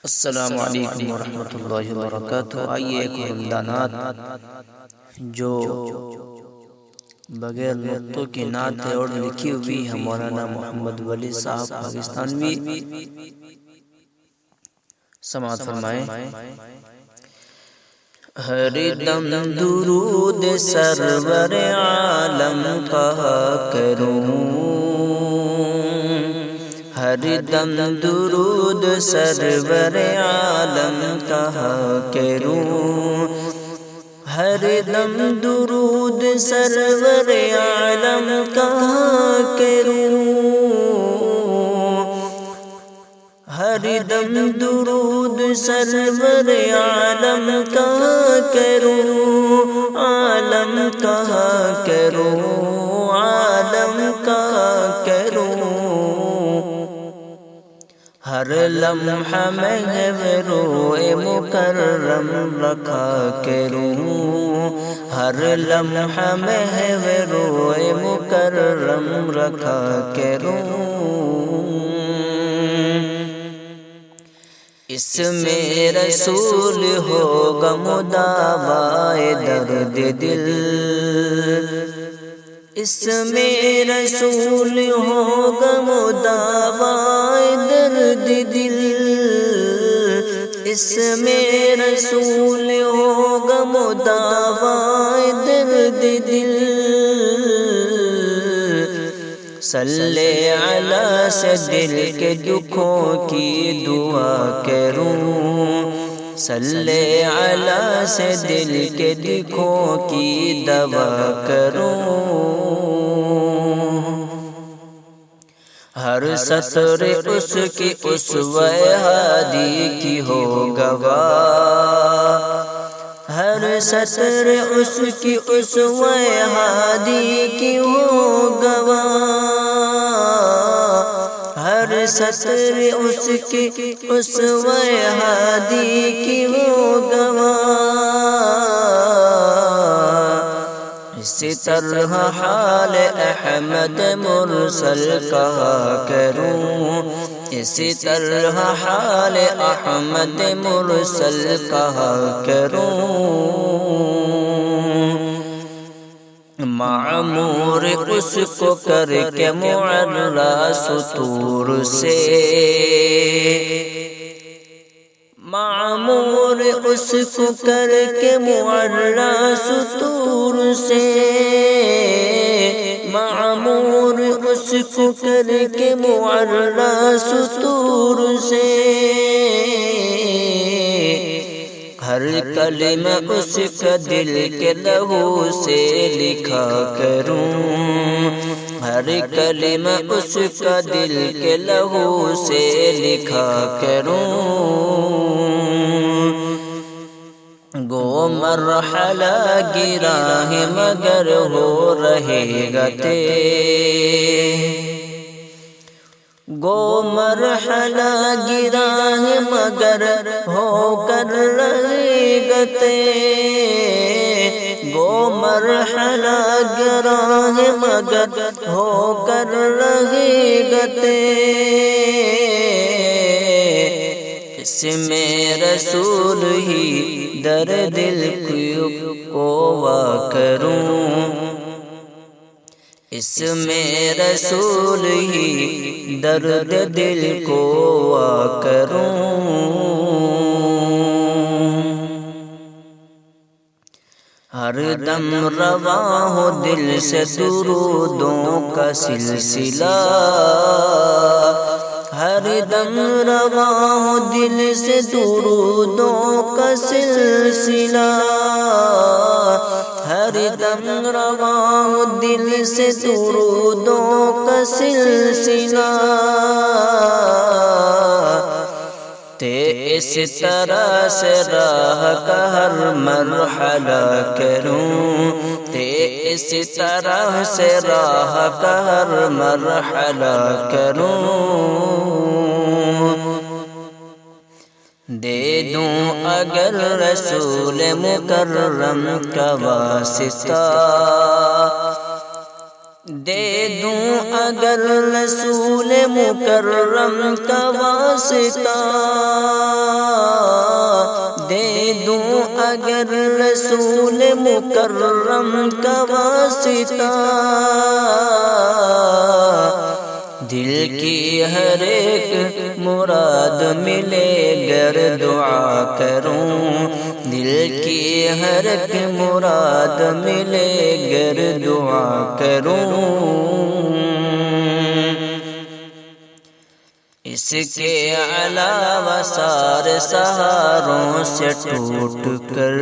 السلام علیکم ورحمۃ اللہ وبرکاتہ۔ آئیے ایک رمضانات جو بغیر نقطوں کی نعت ہے اور لکھی ہوئی ہے مولانا محمد ولی صاحب پاکستانوی، سماعت فرمائیں۔ ہر دم درود سرور عالم کہا کروں، ہر دم درود سرور عالم کہا کروں، ہر دم درود سرور عالم کہا کروں، ہر دم درود سرور عالم کہا کروں، عالم کہا کروں، عالم کہا کروں، ہر لمحہ میں روئے مکرم رکھا کروں، ہر لمحہ میں روئے مکرم رکھا کروں، اس میں رسول ہوگا مداوائے درد دل، اس میں رسول ہوگا مداوائے درد دل، اس میں رسول ہوگا مداوائے درد دل، صلی علی سے دل کے دکھوں کی دعا کروں، صلی علی سے دل کے دکھوں کی دوا کروں، ہر سطر اس کی اسوہ ہادی کی ہو گواہ، ہر سطر اس کی اسوہ ہادی کی ہو گواہ، ہر سطر اس کی اسوہ ہادی کی ہو گواہ، اسی طرح حال احمد مرسل کہا کروں، اسی طرح حال احمد مرسل کہا کروں، معمور اس کو کر کے معرّا سطور سے، معمور اس کو کر کے معرّا سطور سے، معمور اس کو کر کے معرّا سطور سے، ہر کلمہ اس کا دل کے لہو سے لکھا کروں، ہر کلمہ اس کا دل کے لہو سے لکھا کروں، گو مرحلہ گرا ہے مگر ہو رہے گا طے، گو مرحلہ گرا ہے مگر ہو کر رہے گا طے، گو مرحلہ گرا ہے مگر ہو کر رہے گا طے، اس میں رسول ہی در دل کو وا کروں، اس میں رسول ہی درد دل کو وا کروں، ہر دم رواں ہو دل سے درودوں کا سلسلہ، ہر دم رواں ہو دل سے درودوں کا سلسلہ، ہر دم رواں ہو دل سے درودوں کا سلسلہ، اس طرح سے راہ کا ہر مرحلہ کروں، اس طرح سے راہ کا ہر مرحلہ کروں، دے دوں اگر رسول مکرم کا واسطہ، دے دوں اگر رسول مکرم کا واسطہ، دوں اگر رسول مکرم کا واسطہ، دل کی ہر ایک مراد ملے گر دعا کروں، دل کی ہر ایک مراد ملے گر دعا کروں۔ اس کے علاوہ سارے سہاروں سے ٹوٹ کر،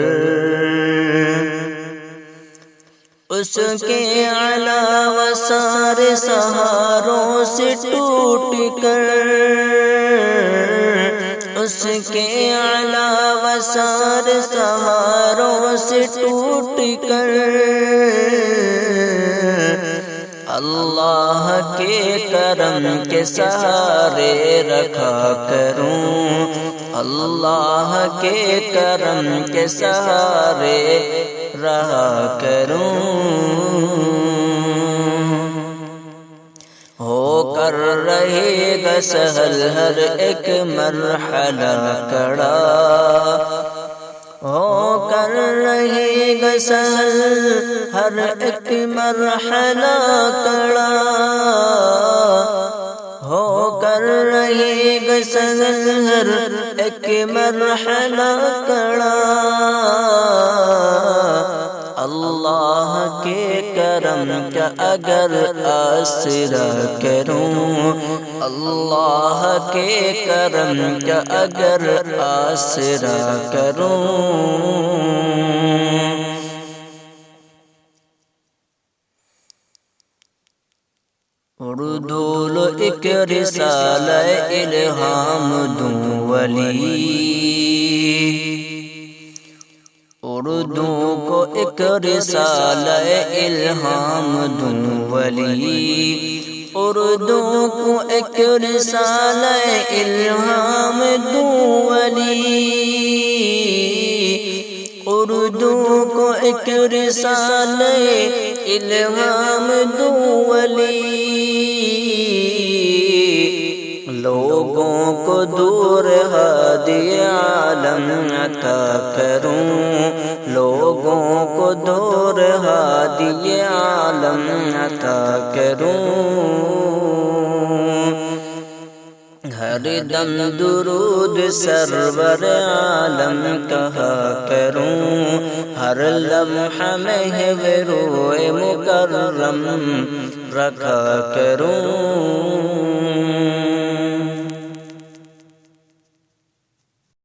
اس کے علاوہ سارے سہاروں سے ٹوٹ کر، اس کے علاوہ سارے سہاروں سے ٹوٹ کر، اللہ کے کرم کے سہارے رکھا کروں، اللہ کے کرم کے سہارے رہا کروں۔ ہو کر رہے گا سہل ہر ایک مرحلہ کڑا، ہو کر رہے گا سہل ہر ایک مرحلہ کڑا، ہو کر رہے گا سہل ہر ایک مرحلہ کڑا، اللہ کے کرم کا اگر آسرا کروں، اللہ کے کرم کا اگر آسرا کروں۔ اردو لو ایک رسالہ الہام دوں ولی، اردو کو ایک رسالہ الہام دوں ولی، اردو کو ایک رسالہ الہام دوں ولی، اردو کو ایک رسالہ الہام دوں ولی، لوگوں کو دور ہادی عالم عطا کروں، لوگوں کو دور ہادی عالم عطا کروں۔ ہر دم درود سرور عالم کہا کروں، ہر لمحہ محور مکرم رکھا کروں۔